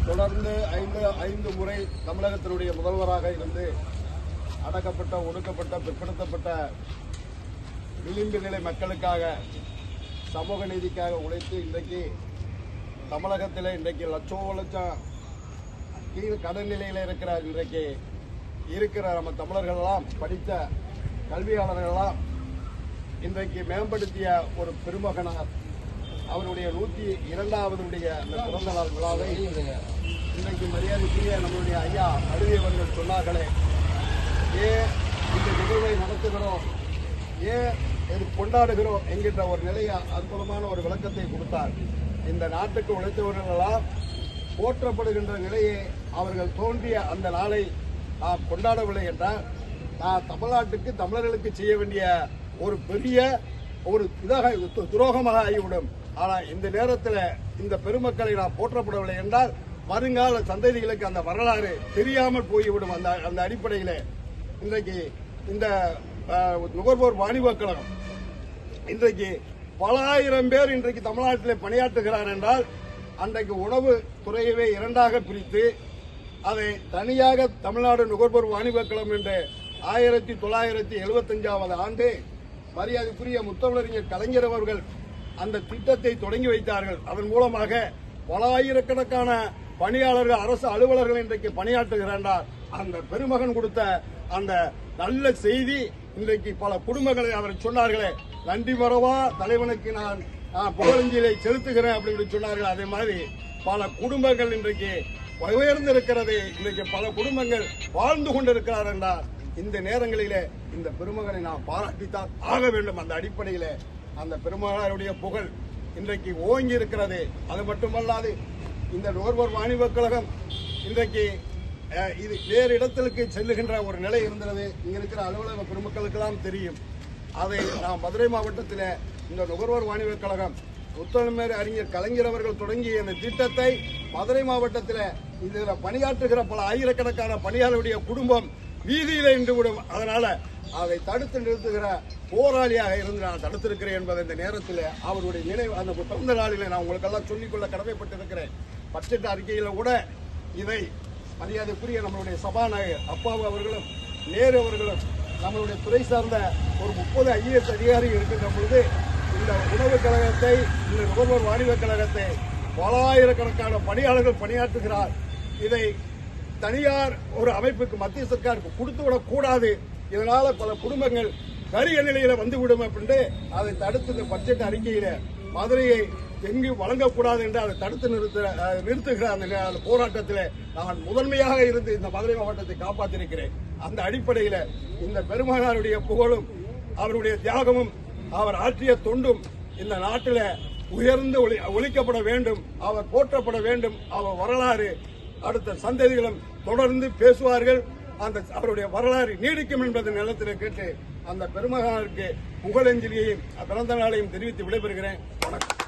தொடர்ந்து ஐந்து முறை தமிழகத்தினுடைய முதல்வராக இருந்து அடக்கப்பட்ட, ஒடுக்கப்பட்ட, பிற்படுத்தப்பட்ட விளிம்பு நிலை மக்களுக்காக, சமூக நீதிக்காக உழைத்து இன்றைக்கு தமிழகத்தில் இன்றைக்கு லட்சம் கீழ் கடன் நிலையில் இருக்கிற நம்ம தமிழர்களெல்லாம், படித்த கல்வியாளர்களெல்லாம் இன்றைக்கு மேம்படுத்திய ஒரு பெருமகனார் அவருடைய 102வது அந்த பிறந்த நாள் விழாவை இன்றைக்கு மரியாதைக்குரிய நம்மளுடைய ஐயா அழுதி அவர்கள் சொன்னார்களே, ஏன் இந்த நிகழ்வை நடத்துகிறோம், ஏன் இது கொண்டாடுகிறோம் என்கின்ற ஒரு நிலையை அற்புதமான ஒரு விளக்கத்தை கொடுத்தார். இந்த நாட்டுக்கு உழைத்தவர்களெல்லாம் போற்றப்படுகின்ற நிலையை அவர்கள் தோன்றிய அந்த நாளை நாம் கொண்டாடவில்லை என்றால் நான் தமிழ்நாட்டுக்கு, தமிழர்களுக்கு செய்ய வேண்டிய ஒரு பெரிய ஒரு துரோகமாக ஆகிவிடும். ஆனால் இந்த நேரத்தில் இந்த பெருமக்களை நாம் போற்றப்படவில்லை என்றால் வருங்கால சந்ததிகளுக்கு அந்த வரலாறு தெரியாமல் போய்விடும். அந்த அடிப்படையில் இன்றைக்கு இந்த நுகர்வோர் வாணிபக் கழகம் இன்றைக்கு பல ஆயிரம் பேர் இன்றைக்கு தமிழ்நாட்டில் பணியாற்றுகிறார் என்றால், அன்றைக்கு உணவு துறையவே இரண்டாக பிரித்து அதை தனியாக தமிழ்நாடு நுகர்வோர் வாணிபக் கழகம் என்று 1975வது ஆண்டு மரியாதைக்குரிய முத்தமிழறிஞர் கலைஞர் அவர்கள் அந்த திட்டத்தை தொடங்கி வைத்தார்கள். அதன் மூலமாக பல ஆயிரக்கணக்கான பணியாளர்கள், அரசு அலுவலர்கள் இன்றைக்கு பணியாற்றுகிறார். அந்த பெருமகன் கொடுத்த அந்த நல்ல செய்தி இன்றைக்கு பல குடும்பங்களை அவர் சொன்னார்களே, நன்றி மறவா தலைவனுக்கு நான் புகழஞ்சலியை செலுத்துகிறேன் அப்படின்னு சொன்னார்கள். அதே மாதிரி பல குடும்பங்கள் இன்றைக்கு உயர்ந்திருக்கிறது. இன்றைக்கு பல குடும்பங்கள் வாழ்ந்து கொண்டிருக்கிறார் என்றால் இந்த நேரங்களிலே இந்த பெருமகனை நாம் பாராட்டித்தான் ஆக வேண்டும். அந்த அடிப்படையில் அந்த பெருமகனுடைய புகழ் இன்றைக்கு ஓங்கி இருக்கிறது. அது மட்டுமல்லாது இந்த நுகர்வோர் வாணிபக் கழகம் இன்றைக்கு இது வேறு இடத்திற்கு செல்லுகின்ற ஒரு நிலை இருந்தது. இங்க இருக்கிற அலுவலக பெருமக்களுக்கெல்லாம் தெரியும். அதை நாம் மதுரை மாவட்டத்தில் இந்த நுகர்வோர் வாணிபக் கழகம் முத்தமிழ் அறிஞர் கலைஞர் அவர்கள் தொடங்கிய இந்த திட்டத்தை மதுரை மாவட்டத்தில் இதில் பணியாற்றுகிற பல ஆயிரக்கணக்கான பணியாளருடைய குடும்பம் வீதியில் நின்றுவிடும். அதனால அதை தடுத்து நிறுத்துகிற போராளியாக இருந்து நான் தடுத்திருக்கிறேன் என்பதை இந்த நேரத்தில் அவருடைய நினைவு அந்த பிறந்த நாளில் நான் உங்களுக்கெல்லாம் சொல்லிக்கொள்ள கடமைப்பட்டிருக்கிறேன். பட்ஜெட் அறிக்கையில் கூட இதை மரியாதைக்குரிய நம்மளுடைய சபாநாயகர் அப்பாவு அவர்களும், நேரு அவர்களும், நம்மளுடைய துறை சார்ந்த ஒரு 30 IAS அதிகாரிகள் இருக்கின்ற பொழுது இந்த உணவுக் கழகத்தை, இந்த நுகர்வோர் வாணிபக் கழகத்தை பல ஆயிரக்கணக்கான பணியாளர்கள் பணியாற்றுகிறார். இதை தனியார் ஒரு அமைப்புக்கு, மத்திய சர்க்காருக்கு கொடுத்துவிடக் கூடாது. இதனால பல குடும்பங்கள் கரிய நிலையில வந்துவிடும் அப்படின்னு அதை தடுத்து இந்த பட்ஜெட் அறிக்கையில மதுரையை எங்கு வழங்கக்கூடாது என்று அதை தடுத்து நிறுத்துகிற அந்த போராட்டத்தில் நான் முதன்மையாக இருந்து இந்த மதுரை மாவட்டத்தை காப்பாற்றிருக்கிறேன். அந்த அடிப்படையில் இந்த பெருமகனாருடைய புகழும், அவருடைய தியாகமும், அவர் ஆற்றிய தொண்டும் இந்த நாட்டில் உயர்ந்து ஒழிக்கப்பட வேண்டும். அவர் போற்றப்பட வேண்டும். அவர் வரலாறு அடுத்த சந்ததிகளும் தொடர்ந்து பேசுவார்கள். அந்த அவருடைய வரலாறு நீடிக்கும் என்பதை நிலத்தில் கேட்டு அந்த பெருமகனாருக்கு புகழஞ்சலியையும் பிறந்த நாளையும் தெரிவித்து விடைபெறுகிறேன். வணக்கம்.